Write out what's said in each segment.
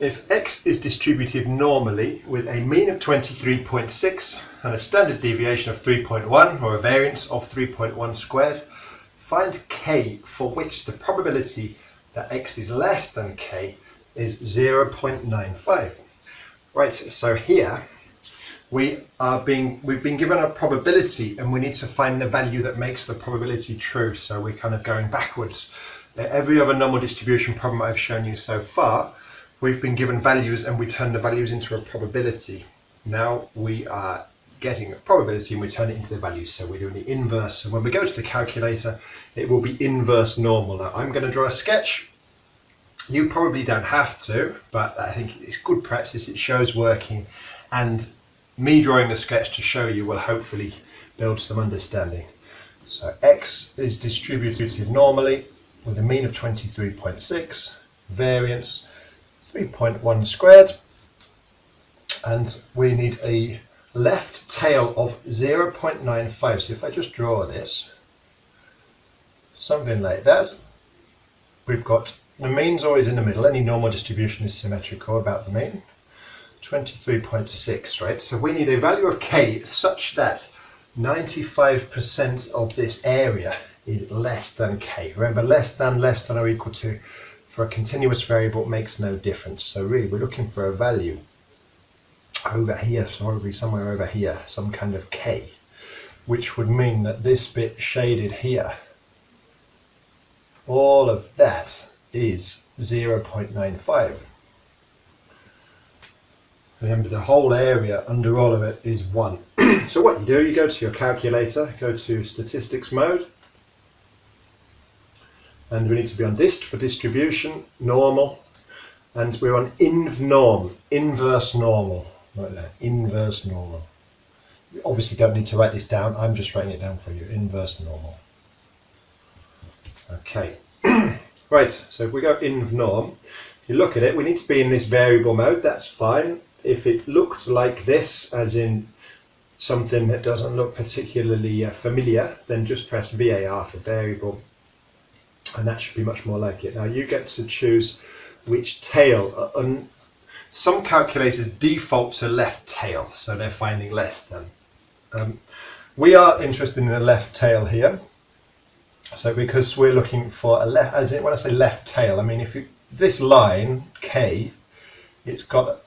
If x is distributed normally with a mean of 23.6 and a standard deviation of 3.1 or a variance of 3.1 squared, find k for which the probability that x is less than k is 0.95. Right, so here we've been given a probability and we need to find the value that makes the probability true. So we're kind of going backwards. Every other normal distribution problem I've shown you so far, we've been given values and we turn the values into a probability. Now we are getting a probability and we turn it into the values. So we're doing the inverse. So when we go to the calculator, it will be inverse normal. Now I'm going to draw a sketch. You probably don't have to, but I think it's good practice. It shows working, and me drawing the sketch to show you will hopefully build some understanding. So x is distributed normally with a mean of 23.6, variance 3.1 squared, and we need a left tail of 0.95. So if I just draw this, something like that, we've got the mean's always in the middle. Any normal distribution is symmetrical about the mean. 23.6, right? So we need a value of k such that 95% of this area is less than k. Remember, less than or equal to for a continuous variable makes no difference. So really we're looking for a value over here, so probably somewhere over here, some kind of k, which would mean that this bit shaded here, all of that is 0.95. Remember, the whole area under all of it is 1. So what you do, you go to your calculator, go to statistics mode, and we need to be on dist for distribution, normal, and we're on inv norm, inverse normal, right there, inverse normal. You obviously don't need to write this down, I'm just writing it down for you, inverse normal. Okay. Right, so if we go inv norm, if you look at it, we need to be in this variable mode, that's fine. If it looked like this, as in something that doesn't look particularly familiar, then just press VAR for variable, and that should be much more like it. Now you get to choose which tail. Some calculators default to left tail, so they're finding less than. We are interested in the left tail here. So because we're looking for a left, as in when I say left tail, I mean if you, this line K, it's got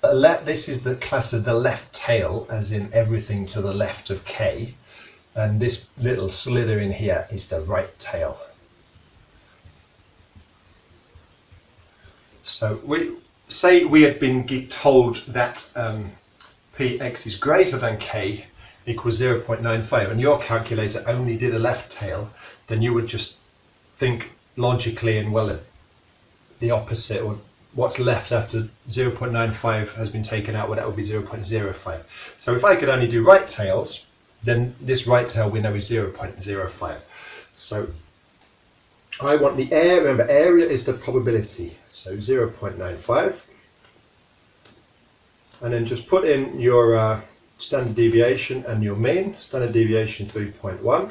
a left. This is the class of the left tail, as in everything to the left of K, and this little slither in here is the right tail. So we say we had been told that Px is greater than K equals 0.95, and your calculator only did a left tail. Then you would just think logically and well the opposite, or what's left after 0.95 has been taken out, well, that would be 0.05. So if I could only do right tails, then this right tail we know is 0.05. So I want the area, remember area is the probability, so 0.95. And then just put in your standard deviation and your mean. Standard deviation 3.1.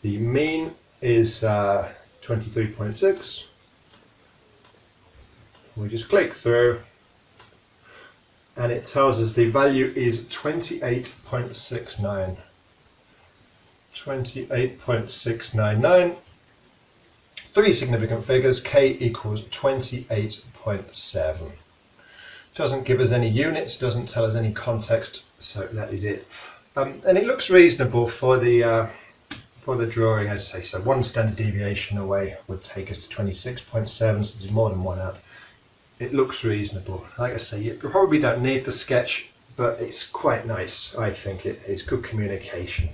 The mean is 23.6. We just click through and it tells us the value is 28.69. 28.699. Three significant figures, k equals 28.7. Doesn't give us any units, doesn't tell us any context, so that is it. And it looks reasonable for the drawing, as I say. So one standard deviation away would take us to 26.7, so there's more than one out. It looks reasonable. Like I say, you probably don't need the sketch, but it's quite nice. I think it's good communication.